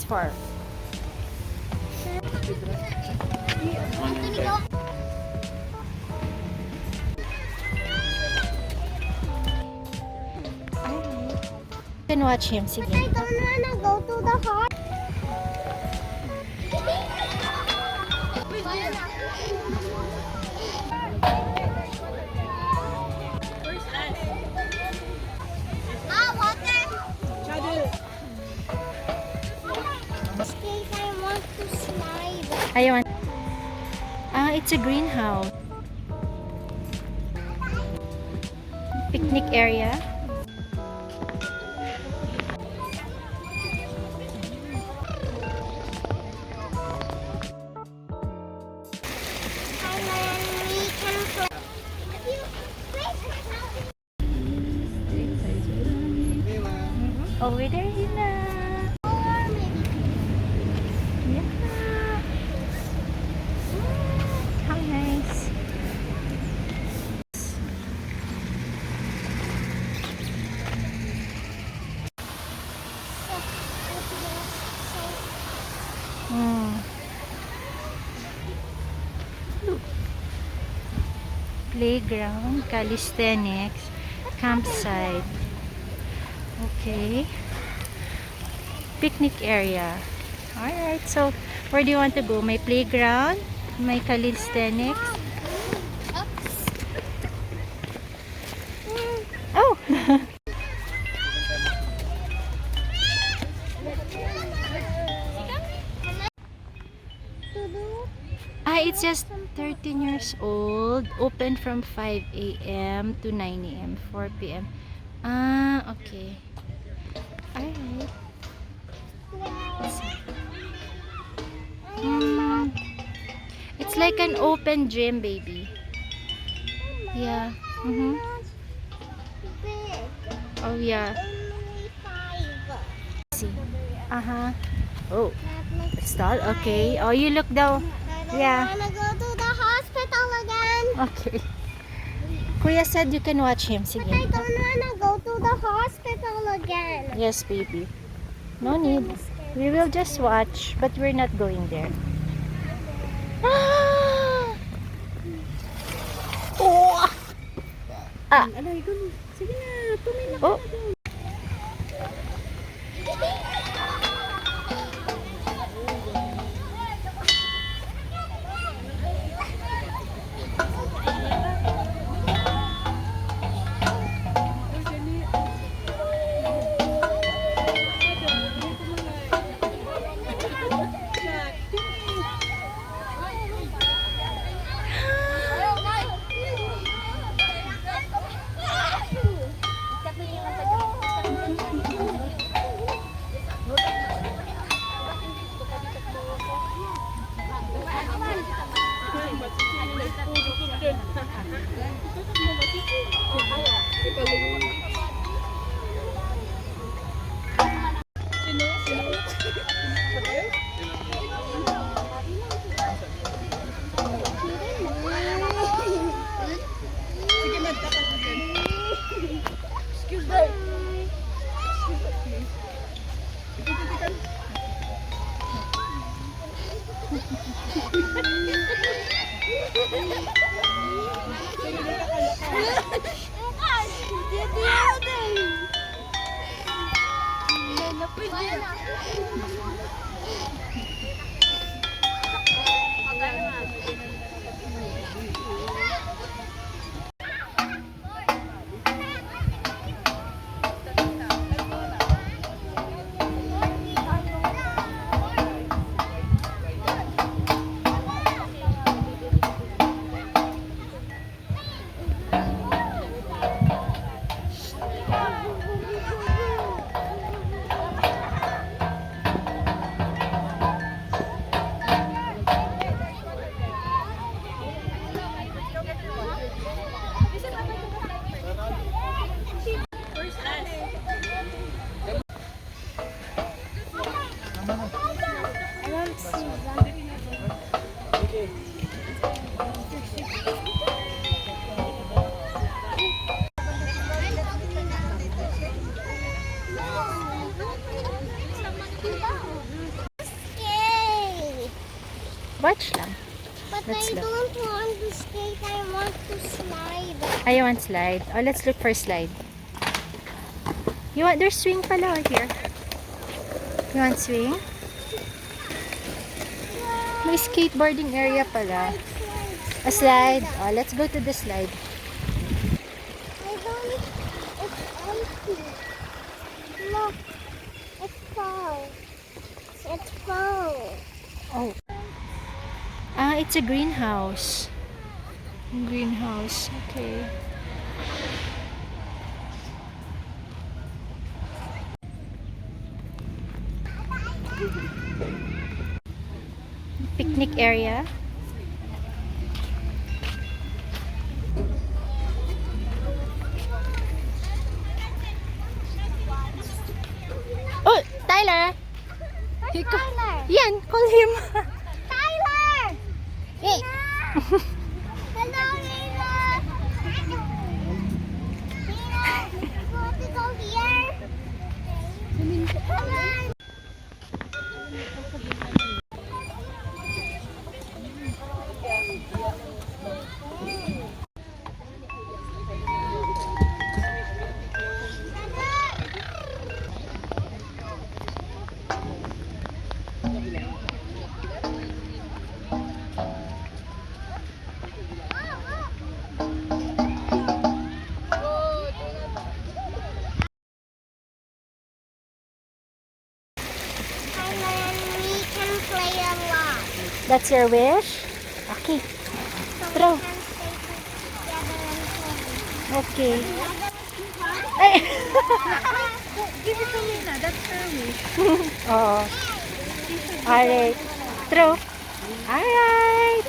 far. You can watch him. Sige. I don't wanna go to the hot. Water. I want to slide. Ayaw. It's a greenhouse. Picnic area. Over there, Hina. Yeah. How nice. Playground, calisthenics, campsite. Okay. Picnic area. Alright, so where do you want to go? My playground, my calisthenics. Oh! It's just 13 years old. Open from 5 a.m. to 9 a.m. 4 p.m. Okay. Alright. It's like an open gym, baby. Yeah. Oh, yeah. See. Oh. Stall. Okay. Oh, you look down. Yeah. I wanna go to the hospital again. Okay. Kuya said you can watch him. Sige. I don't wanna go to the hospital again. Yes, baby. No need. We will just watch, but we're not going there. Oh! Sige na, tumingin Oh! Skate. Watch lang. But Let's I look. don't want to skate. I want to slide. I want slide. Oh, let's look for slide. You want, there's swing pala here. You want swing? May skateboarding area pala. A slide. Oh, let's go to the slide. I don't. It's empty. Look. It's full. It's full. Oh. Ah, it's a greenhouse. Greenhouse. Okay. Picnic area. Oh, Tyler. Tyler. Yan, call him. Tyler. Hey. Hello, Nina. Nina, you want to go here? Come on. Tyler, and we can play a lot. That's your wish? Okay. So Throw. we can stay together and Okay. play. Ay. Give it to Nina. That's her wish. Oo. Alright. Throw. Alright.